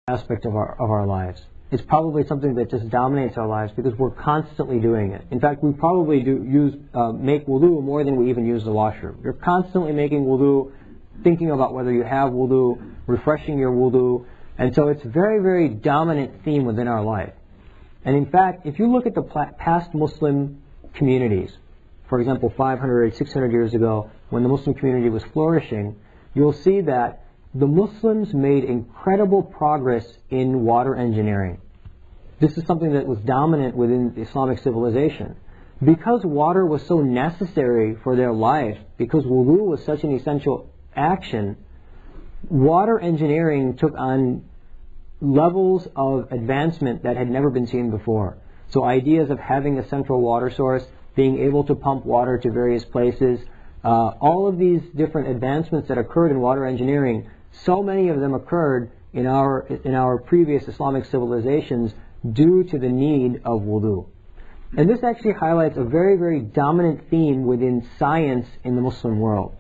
aspect of our lives. It's probably something that just dominates our lives because we're constantly doing it. In fact, we probably make wudu more than we even use the washroom. You're constantly making wudu, thinking about whether you have wudu, refreshing your wudu, and so it's a very, very dominant theme within our life. And in fact, if you look at the past Muslim communities, for example, 500, 600 years ago, when the Muslim community was flourishing, you'll see that the Muslims made incredible progress in water engineering. This is something that was dominant within Islamic civilization. Because water was so necessary for their life, because wudu was such an essential action, water engineering took on levels of advancement that had never been seen before. So ideas of having a central water source, being able to pump water to various places, all of these different advancements that occurred in water engineering, so many of them occurred in our previous Islamic civilizations due to the need of wudu. And this actually highlights a very, very dominant theme within science in the Muslim world.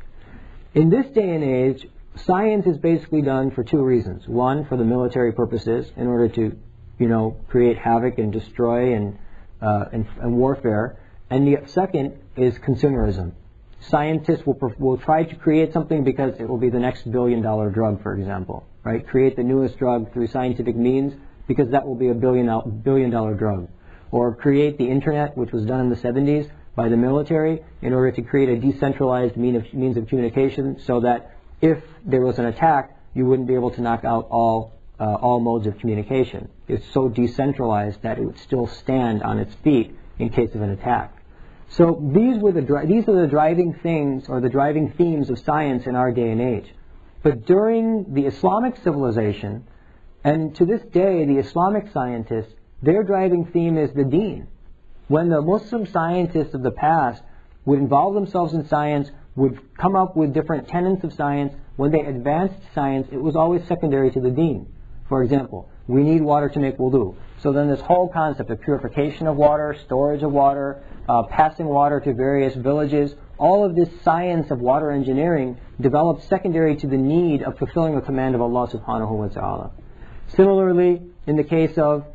In this day and age, science is basically done for two reasons. One, for the military purposes, in order to, create havoc and destroy and warfare. And the second is consumerism. Scientists will try to create something because it will be the next billion-dollar drug, for example, right? Create the newest drug through scientific means because that will be a billion-dollar drug. Or create the internet, which was done in the 70s by the military, in order to create a decentralized means of communication, so that if there was an attack, you wouldn't be able to knock out all modes of communication. It's so decentralized that it would still stand on its feet in case of an attack. So these are the driving things, or the driving themes of science in our day and age. But during the Islamic civilization, and to this day, the Islamic scientists, their driving theme is the deen. When the Muslim scientists of the past would involve themselves in science, would come up with different tenets of science, when they advanced science, it was always secondary to the deen. For example, we need water to make wudu. So then this whole concept of purification of water, storage of water, passing water to various villages, all of this science of water engineering developed secondary to the need of fulfilling a command of Allah subhanahu wa ta'ala. Similarly, in the case of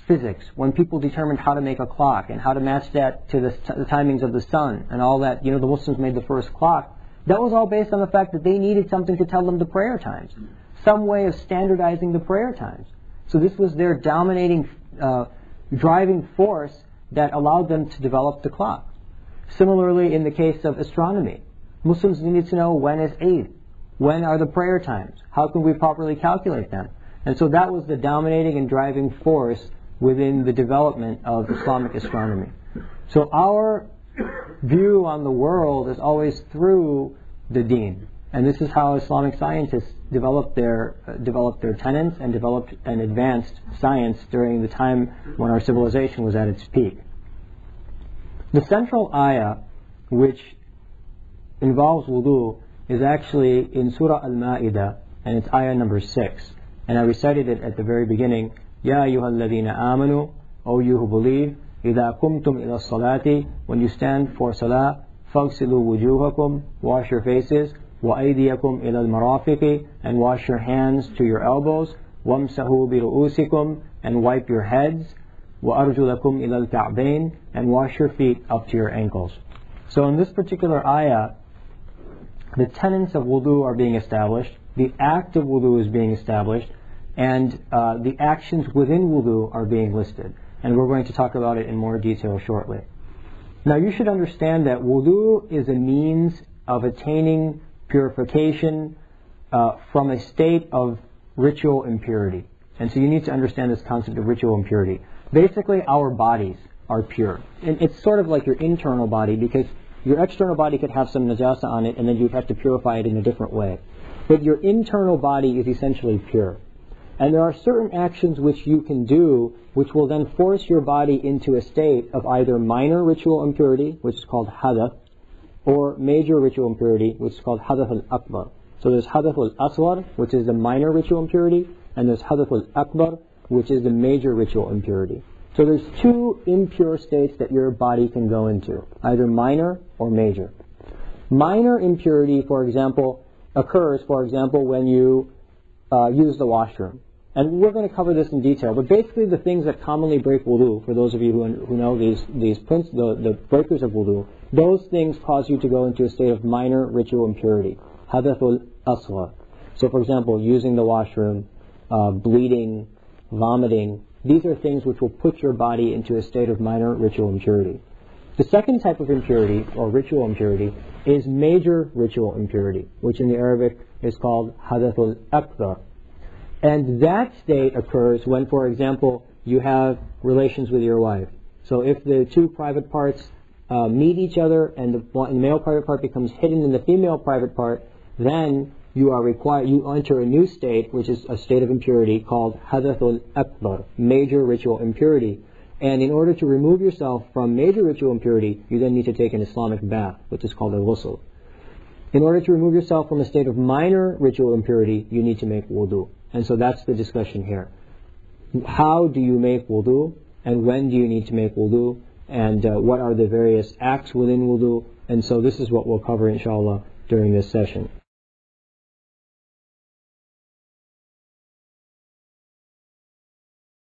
physics, when people determined how to make a clock and how to match that to the timings of the sun and all that, the Muslims made the first clock, that was all based on the fact that they needed something to tell them the prayer times, some way of standardizing the prayer times. So this was their dominating, driving force that allowed them to develop the clock. Similarly, in the case of astronomy, Muslims needed to know when is Eid, when are the prayer times, how can we properly calculate them. And so that was the dominating and driving force within the development of Islamic astronomy. So our view on the world is always through the deen. And this is how Islamic scientists developed their tenets and developed and advanced science during the time when our civilization was at its peak. The central ayah which involves wudu is actually in Surah Al-Ma'idah, and it's ayah number 6. And I recited it at the very beginning. Ya ayyuhalladhina amanu, O you who believe, إِذَا قُمْتُمْ إِلَى الصَّلَاةِ, when you stand for salah, فَاغْسِلُوا وُجُوهَكُمْ, wash your faces, وَأَيْدِيَكُمْ إِلَى الْمَرَافِقِ, and wash your hands to your elbows, وَامْسَحُوا بِرُؤُوسِكُمْ, and wipe your heads, وَأَرْجُلَكُمْ إِلَى الْكَعْبَيْنِ, and wash your feet up to your ankles. So in this particular ayah, the tenets of wudu are being established, the act of wudu is being established, and the actions within wudu are being listed. And we're going to talk about it in more detail shortly. Now you should understand that wudu is a means of attaining purification from a state of ritual impurity. And so you need to understand this concept of ritual impurity. Basically, our bodies are pure. And it's sort of like your internal body, because your external body could have some najasa on it, and then you have to purify it in a different way. But your internal body is essentially pure. And there are certain actions which you can do which will then force your body into a state of either minor ritual impurity, which is called hadath, or major ritual impurity, which is called hadath al-akbar. So there's hadath al-asghar, which is the minor ritual impurity, and there's hadath al-akbar, which is the major ritual impurity. So there's two impure states that your body can go into, either minor or major. Minor impurity, for example, occurs, for example, when you use the washroom. And we're going to cover this in detail, but basically the things that commonly break wudu, for those of you who know the breakers of wudu, those things cause you to go into a state of minor ritual impurity. Hadathul asghar. So for example, using the washroom, bleeding, vomiting, these are things which will put your body into a state of minor ritual impurity. The second type of impurity, or ritual impurity, is major ritual impurity, which in the Arabic is called hadathul akbar. And that state occurs when, for example, you have relations with your wife. So if the two private parts meet each other and the male private part becomes hidden in the female private part, then you enter a new state, which is a state of impurity called hadathul akbar, major ritual impurity. And in order to remove yourself from major ritual impurity, you then need to take an Islamic bath, which is called a ghusl. In order to remove yourself from a state of minor ritual impurity, you need to make wudu. And so that's the discussion here. How do you make wudu? And when do you need to make wudu? And what are the various acts within wudu? And so this is what we'll cover, inshallah, during this session.